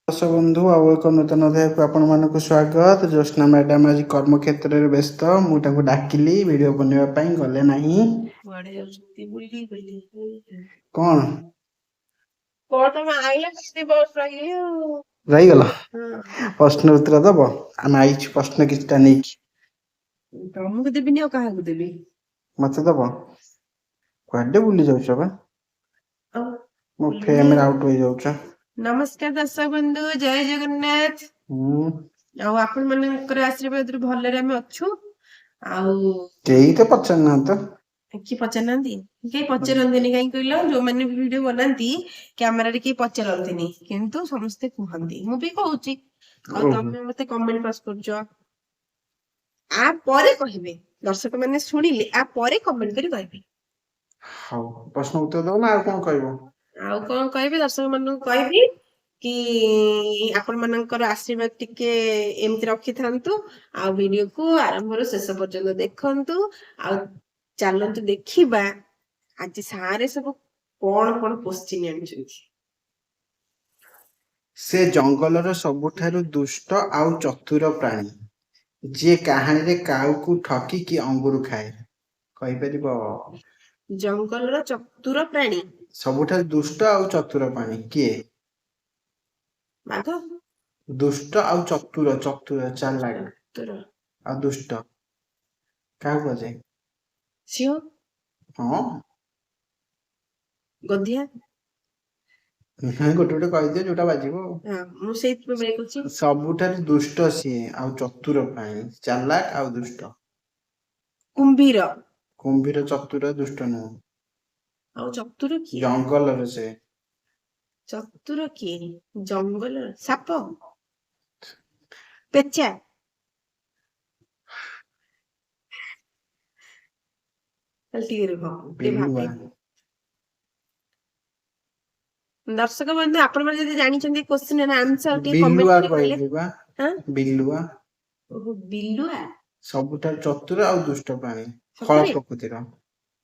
ଦର୍ଶକ ବନ୍ଧୁ ଆଉ ଏକ ନୂତନ ଅଧ୍ୟାୟକୁ ଆପଣମାନଙ୍କୁ ସ୍ୱାଗତ। ଜ୍ୟୋତ୍ସ୍ନା ମ୍ୟାଡାମ ଆଜି କର୍ମକ୍ଷେତ୍ରରେ ବ୍ୟସ୍ତ। ମୁଁ ତାଙ୍କୁ ଡାକିଲି ଭିଡିଓ ବନେଇବା ପାଇଁ, ଗଲେ ନାହିଁ। କୁଆଡେ ଯାଉଛନ୍ତି ବୁଲି ବୁଲି କଣ ତମେ ଆଇଲା ସେଠି ବସ ରହିଗଲି ଆଉ। ରହିଗଲ? ହଁ। ପ୍ରଶ୍ନ ଉତ୍ତର ଦବ? ଆମେ ଆଇଛୁ ପ୍ରଶ୍ନ କିଛିଟା ନେଇକି। ତମକୁ ଦେବିନି ଆଉ କାହାକୁ ଦେବି? ମତେ ଦବ? କୁଆଡେ ବୁଲି ଯାଉଛ ବା? ଆଉ ମୋ ବୁଲିବିନି ଫ୍ରେମରେ ଆଉ। ଆଉଟ ହେଇଯାଉଛ। ନମସ୍କାର ଦର୍ଶକ ବନ୍ଧୁ, ଜୟ ଜଗନ୍ନାଥ। ଆଉ ଆପଣ ମାନଙ୍କର ଆଶୀର୍ବାଦରୁ ଭଲରେ ଆମେ ଅଛୁ। ଆଉ କେହି ତ ପଚାରୁନାହାନ୍ତି ତ। କିଏ ପଚାରୁନାହାନ୍ତି? କେହି ପଚାରନ୍ତିନି କାହିଁକି କହିଲ? ଯୋଉମାନେ ବି ଭିଡିଓ ବନାନ୍ତି କ୍ୟାମେରାରେ କେହି ପଚାରନ୍ତିନି, କିନ୍ତୁ ସମସ୍ତେ କୁହନ୍ତି, ମୁଁ ବି କହୁଛି। ଆଉ ତମେ ମତେ କମେଣ୍ଟ ପାସ୍ କରୁଛ। ଆ ପରେ କହିବେ, ଦର୍ଶକ ମାନେ ଶୁଣିଲେ ଆ ପରେ କମେଣ୍ଟ କରି କହିବେ। ହଉ, ପ୍ରଶ୍ନ ଉତ୍ତର ଦବ ନା ଆଉ କଣ କହିବ? ଆଉ କଣ କହିବି? ଦର୍ଶକ ମାନଙ୍କୁ କହିବି କି ଆପଣ ମାନଙ୍କର ଆଶୀର୍ବାଦ ଟିକେ ଏମିତି ରଖିଥାନ୍ତୁ, ଆଉ ଭିଡିଓକୁ ଆରମ୍ଭରୁ ଶେଷ ପର୍ଯ୍ୟନ୍ତ ଦେଖନ୍ତୁ। ଆଉ ଚାଲନ୍ତୁ ଦେଖିବା ଆଜି ସାରେ ସବୁ କଣ କଣ କୋଶ୍ଚିନ୍ ଆଣିଛନ୍ତି। ସେ ଜଙ୍ଗଲର ସବୁଠାରୁ ଦୁଷ୍ଟ ଆଉ ଚତୁର ପ୍ରାଣୀ, ଯିଏ କାହାଣୀରେ କାଉକୁ ଠକିକି ଅଙ୍ଗୁର ଖାଏ। କହିପାରିବ? ଜଙ୍ଗଲର ଚତୁର ପ୍ରାଣୀ, ସବୁଠାରୁ ଦୁଷ୍ଟ ଆଉ ଚତୁର ପ୍ରାଣୀ କିଏ? ବାଘ। ଦୁଷ୍ଟ ଆଉ ଚତୁର, ଚତୁର ଚାଲାକ ଚତୁର ଆଉ ଦୁଷ୍ଟ କାହାକୁ କୁହାଯାଏ? ସିଂହ। ହଁ, ଗଧିଆ। ଗୋଟେ ଗୋଟେ କହିଦିଅ ଯୋଉଟା ବାଜିବ ଆଉ। ମୁଁ ସେଇଥିପାଇଁ କହୁଛି। ସବୁଠାରୁ ଦୁଷ୍ଟ ସିଏ ଆଉ ଚତୁର ପ୍ରାଣୀ, ଚାଲାକ ଆଉ ଦୁଷ୍ଟ। କୁମ୍ଭୀର। କୁମ୍ଭୀର ଚତୁର ଦୁଷ୍ଟ ନୁହଁ। ଆଉ ଚତୁର କିଏ? ଜଙ୍ଗଲର ସେ। ଚତୁର କିଏ? ଜଙ୍ଗଲର ସାପ। ପେଚା। ଟିକେ ରୁହ, ଟିକେ ବିଲୁଆ। ଭାବିବି। ଦର୍ଶକ ବନ୍ଧୁ, ଆପଣ ମାନେ ଯଦି ଜାଣିଛନ୍ତି କୋଶ୍ଚିନ୍ ର ଆନ୍ସର ଟିକେ କମେଣ୍ଟ ବିଲୁଆ କରି କହିଲେ। କହିଲି ବା। ବିଲୁଆ ଓହୋ, ବିଲୁଆ। ସବୁଠାରୁ ଚତୁର ଆଉ ଦୁଷ୍ଟ ପ୍ରାଣୀ, ଫଳ ସତରେ? ପ୍ରକୃତିର।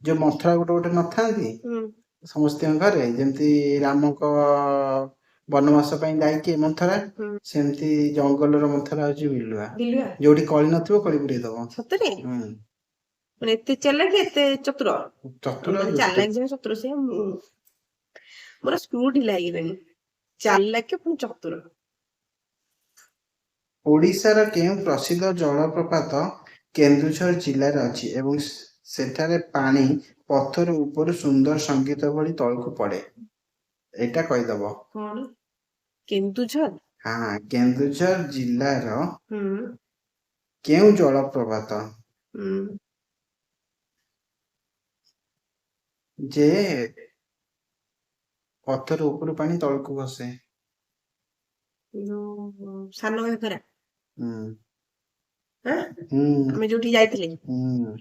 ଯୋଉ ମନ୍ଥରା ଗୋଟେ ଗୋଟେ ନଥାନ୍ତି ହୁଁ। ସମସ୍ତଙ୍କ ଘରେ, ଯେମିତି ରାମଙ୍କ ବନବାସ ପାଇଁ ଯାଇକି ମନ୍ଥରା, ସେମିତି ଜଙ୍ଗଲର ମନ୍ଥରା ହଉଛି ବିଲୁଆ। ବିଲୁଆ ଯୋଉଠି କଳି ନଥିବ କଳି ପୁରେଇ ଦବ। ସତରେ? ହୁଁ। ମାନେ ଏତେ ଚାଲାକ ଏତେ ଚତୁର। ଚତୁର ଆଉ ମାନେ ଦୁଷ୍ଟ। ଚାଲାକ ଯେ ଚତୁର ସେ, ମୋର ସ୍କ୍ରୁ ଢିଲା ହେଇଗଲାଣି। ଚାଲାକ ପୁଣି ଚତୁର। ଓଡ଼ିଶାର କେଉଁ ପ୍ରସିଦ୍ଧ ଜଳପ୍ରପାତ କେନ୍ଦୁଝର ଜିଲ୍ଲାରେ ଅଛି ଏବଂ ସେଠାରେ ପାଣି ପଥର ଉପରୁ ସୁନ୍ଦର ସଙ୍ଗୀତ ଭଳି ତଳକୁ ପଡେ? ଏଇଟା କହିଦବ। କଣ? କେନ୍ଦୁଝର? ହଁ, କେନ୍ଦୁଝର ଜିଲ୍ଲାର ହୁଁ କେଉଁ ଜଳପ୍ରପାତ ହୁଁ ଯେ ପଥର ଉପରୁ ପାଣି ତଳକୁ ଖସେ? ସାନ ଘାଗରା। ହୁଁ। ଆମେ ଯୋଉଠି ଯାଇଥିଲେ। ହୁଁ।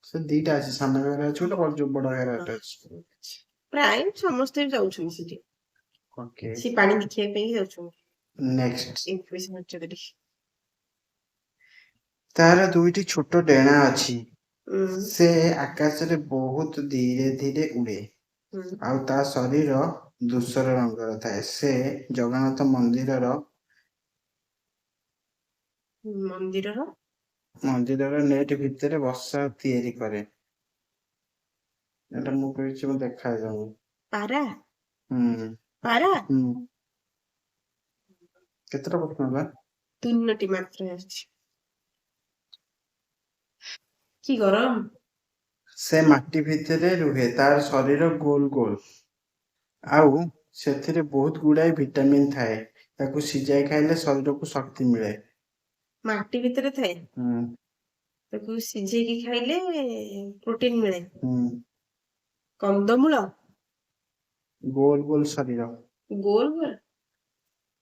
ସେ ଦିଟା ଅଛି, ସାନ ଘାଗରା ଅଛି ଗୋଟେ, ବଡ ଘାଗରା ଗୋଟେ ଅଛି। ପ୍ରାୟ ସମସ୍ତେ ଯାଉଛନ୍ତି ସେଠି। ଓକେ। ସେ ପାଣି ଦେଖିବା ପାଇଁ ଯାଉଛନ୍ତି। ନେକ୍ସଟ। ତାର ଦୁଇଟି ଛୋଟ ଡେଣା ଅଛି। ସେ ଆକାଶରେ ବହୁତ ଧୀରେ ଧୀରେ ଉଡେ। ଆଉ ତା ଶରୀର ଧୂସର ରଙ୍ଗର ଥାଏ। ସେ ଜଗନ୍ନାଥ ମନ୍ଦିରର ନେଟ ଭିତରେ ବସା ତିଆରି କରେ। ଏଟା ମୁଁ କହିଛି, ମୁଁ ଦେଖାଯାଉନି। ପାରା। ହୁଁ। ପାରା। କେତେଟା ପ୍ରଶ୍ନ ହେଲା? 3ଟି ମାତ୍ର ଆସିଛି। କି ଗରମ! ସେ ମାଟି ଭିତରେ ରୁହେ, ତାର ଶରୀର ଗୋଲ ଗୋଲ, ଆଉ ସେଥିରେ ବହୁତ ଗୁଡାଏ ଭିଟାମିନ ଥାଏ। ତାକୁ ସିଝାଇ ଖାଇଲେ ଶରୀରକୁ ଶକ୍ତି ମିଳେ। ମାଟି ଭିତରେ ଥାଏ? ତାକୁ ସିଝେଇକି ଖାଇଲେ ପ୍ରୋଟିନ ମିଳେ। କନ୍ଦମୂଳ? ଗୋଲ ଗୋଲ ଶରୀର। ଗୋଲ ଗୋଲ?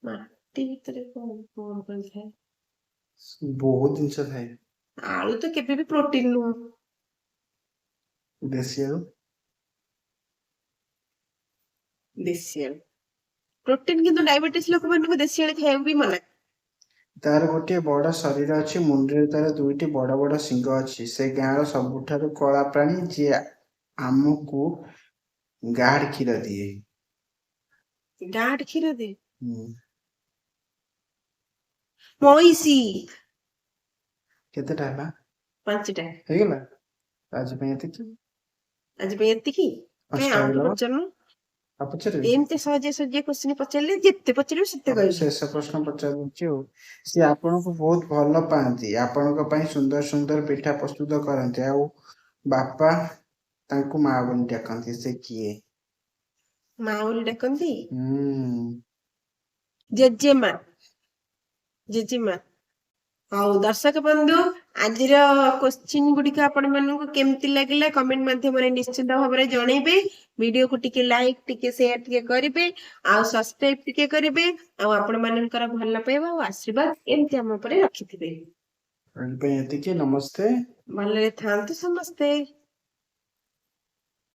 ମାଟି ଭିତରେ କଣ କଣ ଥାଏ? ବହୁତ ଜିନିଷ ଥାଏ। ଆଳୁ ତ କେବେ ବି ପ୍ରୋଟିନ ନୁହଁ। ଦେଶୀ ଆଳୁ? ଦେଶୀ ଆଳୁ ପ୍ରୋଟିନ, କିନ୍ତୁ ଡାଇବେଟିସ ଲୋକମାନଙ୍କୁ ଦେଶୀ ଆଳୁ ଖାଇବାକୁ ବି ମନା। ତାର ଗୋଟିଏ ବଡ ଶରୀର ଅଛି, ମୁଣ୍ଡରେ ତାର ଦୁଇଟି ବଡ ବଡ ଶିଙ୍ଗ ଅଛି। ସେ ଗାଁର ସବୁଠାରୁ କଳା ପ୍ରାଣୀ, ଯିଏ ଆମକୁ ଗାଢ କ୍ଷୀର ଦିଏ। ଗାଁଠି କ୍ଷୀର ଦିଏ। ହୁଁ। ମଇଁଷି। କେତେଟା ହେଲା? 5ଟା। ହେଇଗଲା ଆଜି ପାଇଁ ଏତିକି। ଆଜି ପାଇଁ ଏତିକି। କାଇଁ 5ଟା ଆଉ ତ ହେଇଗଲା ବା। ପଚାରୁନୁ? ଆଉ ପଚାରିବି? ଏମିତି ସହଜିଆ କ୍ୱେଶ୍ଚିନ୍ ପଚାରିଲେ ଯେତେ ପଚାରିବୁ ସେତେ ଆଉ କହିବି। ଶେଷ ପ୍ରଶ୍ନ ପଚାରୁଛି ଆଉ। ସିଏ ଆପଣଙ୍କୁ ବହୁତ ଭଲ ପାଆନ୍ତି, ଆପଣଙ୍କ ପାଇଁ ସୁନ୍ଦର ସୁନ୍ଦର ପିଠା ପ୍ରସ୍ତୁତ କରନ୍ତି, ଆଉ ବାପା ତାଙ୍କୁ ମା ବୋଲି ଡାକନ୍ତି, ସେ କିଏ? ମା ବୋଲି ଡାକନ୍ତି? ହୁଁ। ଜେଜେମା। ଜେଜେମା। ହଉ ଦର୍ଶକ ବନ୍ଧୁ, ଆଜିର କ୍ୱେଶ୍ଚିନ୍ ଗୁଡିକ ଆପଣ ମାନଙ୍କୁ କେମିତି ଲାଗିଲା କମେଣ୍ଟ ମାଧ୍ୟମରେ ନିଶ୍ଚିତ ଭାବରେ ଜଣେଇବେ। ଭିଡିଓକୁ ଟିକେ ଲାଇକ୍, ଟିକେ ସେୟାର ଟିକେ କରିବେ, ଆଉ ସବସ୍କ୍ରାଇବ ଟିକେ କରିବେ, ଆଉ ଆପଣ ମାନଙ୍କର ଭଲ ପାଇବା ଆଉ ଆଶୀର୍ବାଦ ଏମିତି ଆମ ଉପରେ ରଖିଥିବେ। ଆଜି ପାଇଁ ଏତିକି, ନମସ୍ତେ। ଭଲରେ ଥାଆନ୍ତୁ ସମସ୍ତେ।